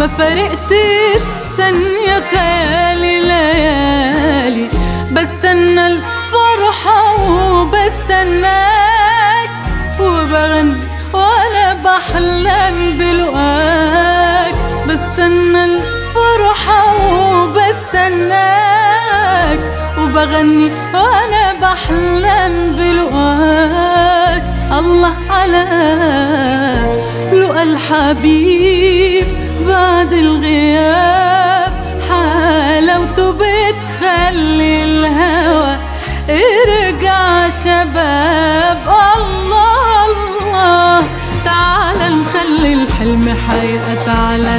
ما فرقتش ثانية خيالي ليالي بستنى الفرحة وبستناك وبغني وانا بحلم بلقاك بستنى الفرحة وبستناك وبغني وانا بحلم بلقاك الله على لقى الحبيب بعد الغياب حلاوته بتخلي الهوى ارجع شباب الله الله تعال نخلي الحلم حقيقة تعال